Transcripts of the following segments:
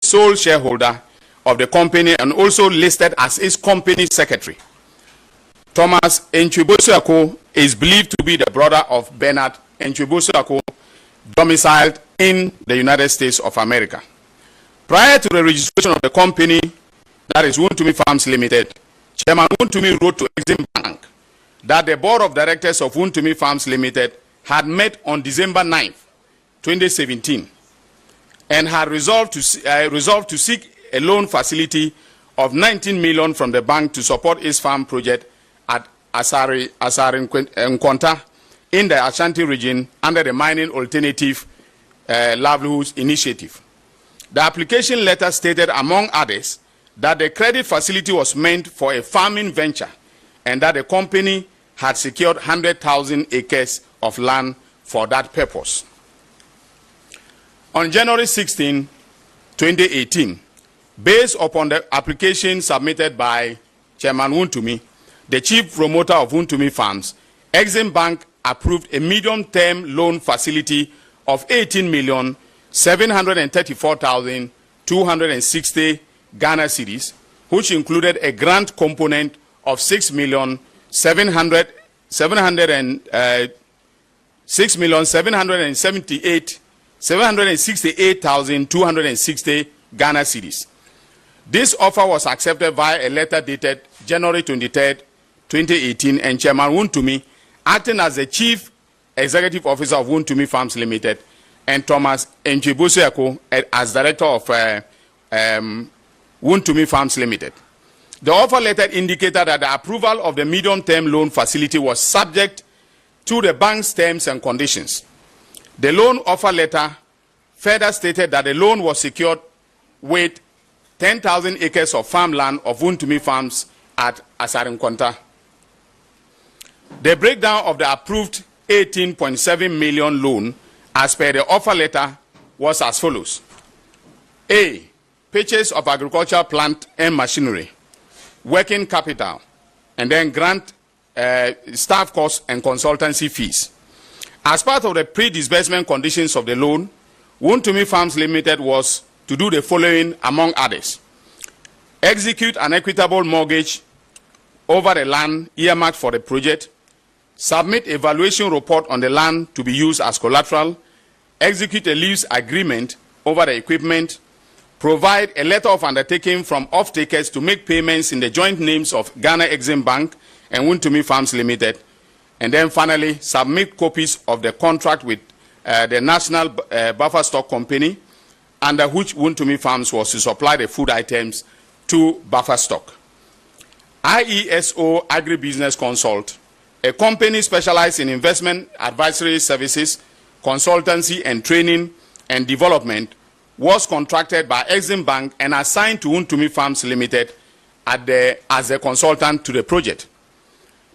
sole shareholder of the company and also listed as its company secretary. Thomas Entwibosuako is believed to be the brother of Bernard Entwibosuako, domiciled in the United States of America. Prior to the registration of the company, that is Wontumi Farms Limited, Chairman Wontumi wrote to Exim Bank that the board of directors of Wontumi Farms Limited had met on December 9th, 2017, and had resolved to seek a loan facility of 19 million from the bank to support its farm project at Asari Nkwanta in the Ashanti region under the Mining Alternative Livelihoods Initiative. The application letter stated, among others, that the credit facility was meant for a farming venture and that the company had secured 100,000 acres of land for that purpose. On January 16, 2018, based upon the application submitted by Chairman Wontumi, the chief promoter of Wontumi Farms, Exim Bank approved a medium-term loan facility of 18,734,260 Ghana cedis, which included a grant component of 6,768,260 Ghana cedis. This offer was accepted via a letter dated January 23, 2018, and Chairman Wontumi, acting as the Chief Executive Officer of Wontumi Farms Limited, and Thomas Entwibosuako as Director of Wontumi Farms Limited. The offer letter indicated that the approval of the medium-term loan facility was subject to the bank's terms and conditions. The loan offer letter further stated that the loan was secured with 10,000 acres of farmland of Wontumi Farms at Asari Nkwanta. The breakdown of the approved 18.7 million loan as per the offer letter was as follows. A. Purchase of agricultural plant and machinery, working capital, and then grant staff costs and consultancy fees. As part of the pre-disbursement conditions of the loan, Wontumi Farms Limited was to do the following, among others: execute an equitable mortgage over the land earmarked for the project, submit a valuation report on the land to be used as collateral, execute a lease agreement over the equipment, provide a letter of undertaking from off-takers to make payments in the joint names of Ghana Exim Bank and Wontumi Farms Limited, and then finally submit copies of the contract with the National Buffer Stock Company, under which Wontumi Farms was to supply the food items to Buffer Stock. IESO Agribusiness Consult, a company specialized in investment advisory services, consultancy and training and development, was contracted by Exim Bank and assigned to Wontumi Farms Limited as a consultant to the project.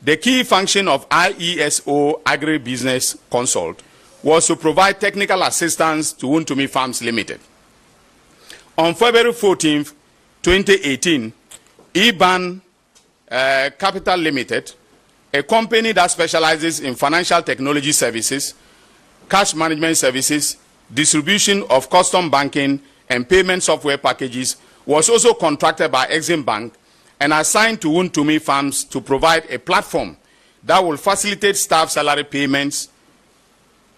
The key function of IESO Agribusiness Consult was to provide technical assistance to Wontumi Farms Limited. On February 14, 2018, EBAN Capital Limited, a company that specializes in financial technology services, cash management services, distribution of custom banking and payment software packages, was also contracted by Exim Bank and assigned to Wontumi Farms to provide a platform that will facilitate staff salary payments,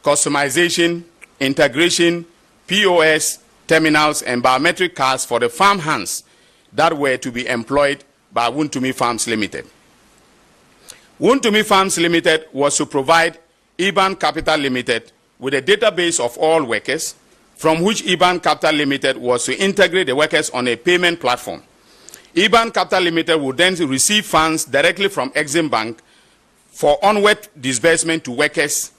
customization, integration, POS, terminals, and biometric cards for the farm hands that were to be employed by Wontumi Farms Limited. Wontumi Farms Limited was to provide EBAN Capital Limited with a database of all workers, from which EBAN Capital Limited was to integrate the workers on a payment platform. EBAN Capital Limited would then receive funds directly from Exim Bank for onward disbursement to workers,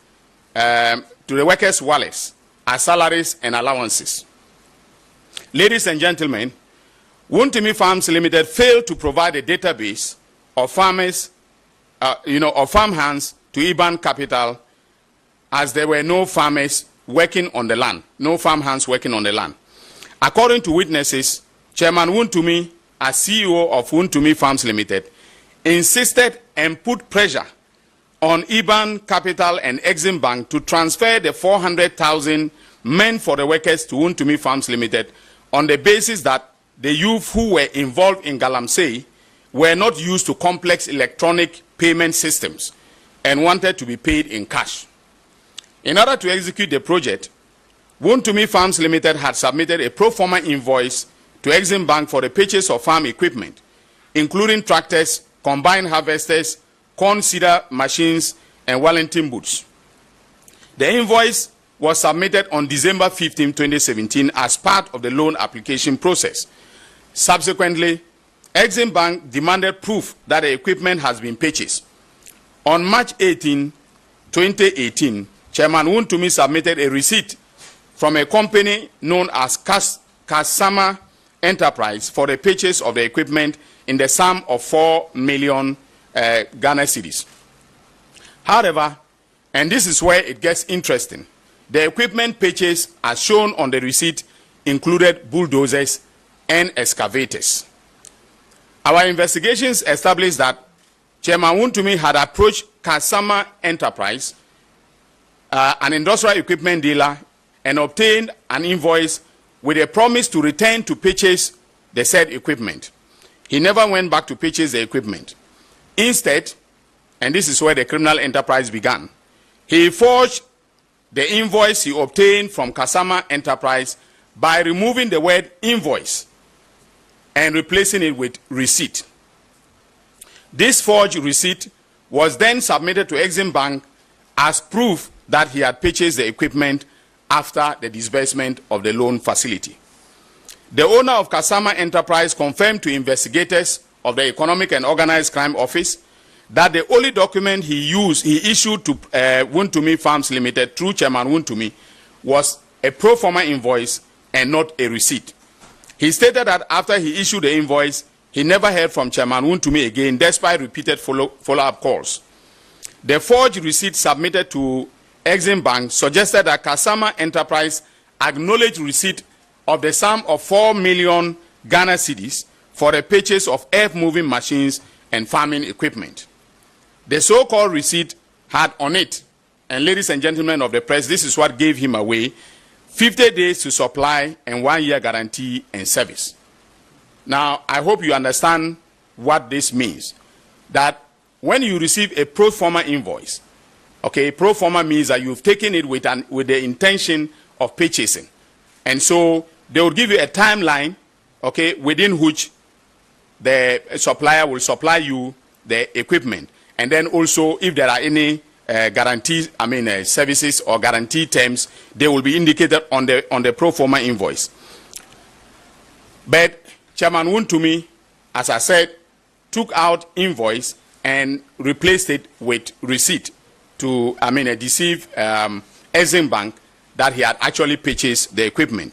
to the workers' wallets as salaries and allowances. Ladies and gentlemen, Wontumi Farms Limited failed to provide a database of farmers, of farm hands to EBAN Capital, as there were no farmers working on the land, no farm hands working on the land. According to witnesses, Chairman Wontumi, as CEO of Wontumi Farms Limited, insisted and put pressure on EBAN Capital and Exim Bank to transfer the 400,000 meant for the workers to Wontumi Farms Limited on the basis that the youth who were involved in Galamsey were not used to complex electronic payment systems and wanted to be paid in cash. In order to execute the project, Wontumi Farms Limited had submitted a pro forma invoice to Exim Bank for the purchase of farm equipment, including tractors, combine harvesters, corn seeder machines, and Wellington boots. The invoice was submitted on December 15, 2017 as part of the loan application process. Subsequently, Exim Bank demanded proof that the equipment has been purchased. On March 18, 2018, Chairman Wontumi submitted a receipt from a company known as Kasama Enterprise for the purchase of the equipment in the sum of 4 million Ghana cedis. However, and this is where it gets interesting, the equipment purchase as shown on the receipt included bulldozers and excavators. Our investigations established that Chairman Wontumi had approached Kasama Enterprise, an industrial equipment dealer, and obtained an invoice with a promise to return to purchase the said equipment. He never went back to purchase the equipment. Instead, and this is where the criminal enterprise began, he forged the invoice he obtained from Kasama Enterprise by removing the word invoice and replacing it with receipt. This forged receipt was then submitted to Exim Bank as proof that he had purchased the equipment after the disbursement of the loan facility. The owner of Kasama Enterprise confirmed to investigators of the Economic and Organized Crime Office that the only document he issued to Wontumi Farms Limited through Chairman Wontumi was a pro forma invoice and not a receipt. He stated that after he issued the invoice, he never heard from Chairman Wontumi again, despite repeated follow-up calls. The forged receipt submitted to Exim Bank suggested that Kasama Enterprise acknowledged receipt of the sum of 4 million Ghana cedis for the purchase of earth-moving machines and farming equipment. The so-called receipt had on it, and ladies and gentlemen of the press, this is what gave him away, 50 days to supply and 1 year guarantee and service. Now, I hope you understand what this means. That when you receive a pro forma invoice, okay, pro forma means that you've taken it with the intention of purchasing. And so they will give you a timeline, okay, within which the supplier will supply you the equipment. And then also, if there are any guarantees, services or guarantee terms, they will be indicated on the pro forma invoice. But Chairman Wontumi, as I said, took out invoice and replaced it with receipt to, deceive Exim Bank that he had actually purchased the equipment.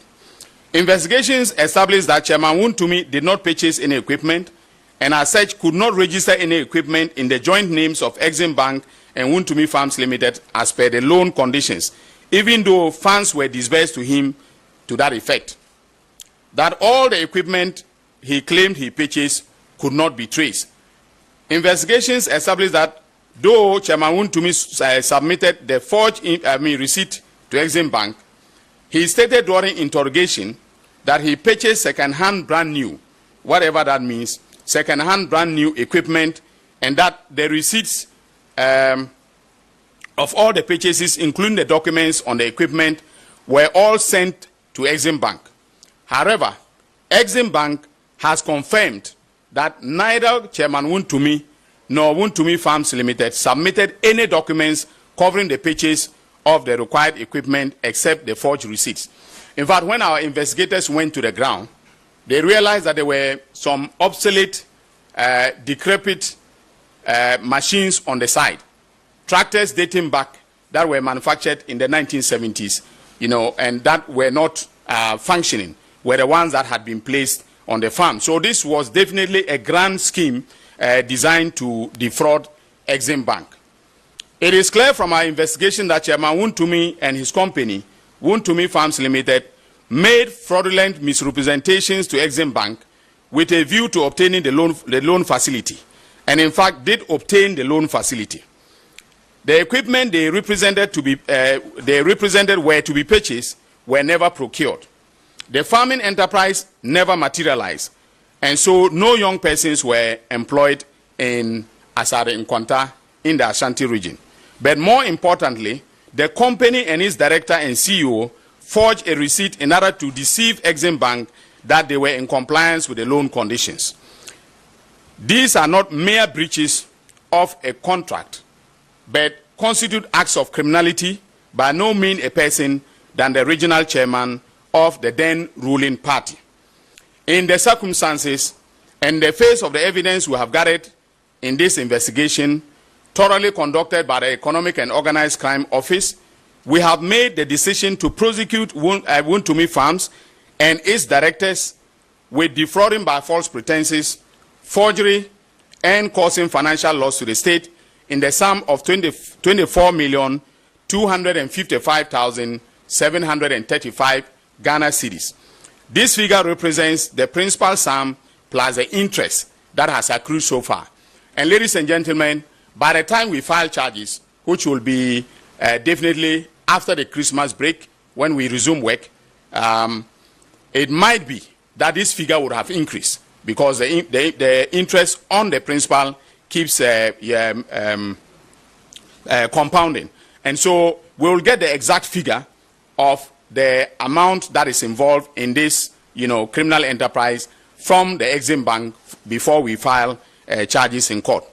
Investigations established that Chairman Wontumi did not purchase any equipment and as such could not register any equipment in the joint names of Exim Bank and Wontumi Farms Limited as per the loan conditions, even though funds were disbursed to him to that effect. That all the equipment he claimed he purchased could not be traced. Investigations established that though Chairman Wontumi submitted the forged receipt to Exim Bank, he stated during interrogation that he purchased second-hand brand new, whatever that means, second-hand brand new equipment, and that the receipts of all the purchases, including the documents on the equipment, were all sent to Exim Bank. However, Exim Bank has confirmed that neither Chairman Wontumi nor Wontumi Farms Limited submitted any documents covering the purchase of the required equipment except the forged receipts. In fact, when our investigators went to the ground, they realized that there were some obsolete, decrepit machines on the side, tractors dating back that were manufactured in the 1970s, and that were not functioning, were the ones that had been placed on the farm. So this was definitely a grand scheme designed to defraud Exim Bank. It is clear from our investigation that Chairman Wontumi and his company, Wontumi Farms Limited, made fraudulent misrepresentations to Exim Bank with a view to obtaining the loan facility, and in fact did obtain the loan facility. The equipment they represented were to be purchased were never procured. The farming enterprise never materialized, and so no young persons were employed in Asare Nkwanta in the Ashanti region. But more importantly, the company and its director and CEO forged a receipt in order to deceive Exim Bank that they were in compliance with the loan conditions. These are not mere breaches of a contract, but constitute acts of criminality by no means a person than the regional chairman of the then ruling party. In the circumstances and the face of the evidence we have gathered in this investigation, thoroughly conducted by the Economic and Organized Crime Office, we have made the decision to prosecute Wontumi Farms and its directors with defrauding by false pretenses, forgery, and causing financial loss to the state in the sum of 24,255,735 Ghana cedis. This figure represents the principal sum plus the interest that has accrued so far. And ladies and gentlemen, by the time we file charges, which will be definitely after the Christmas break when we resume work, it might be that this figure would have increased because the interest on the principal keeps compounding. And so we will get the exact figure of the amount that is involved in this criminal enterprise from the Exim Bank before we file charges in court.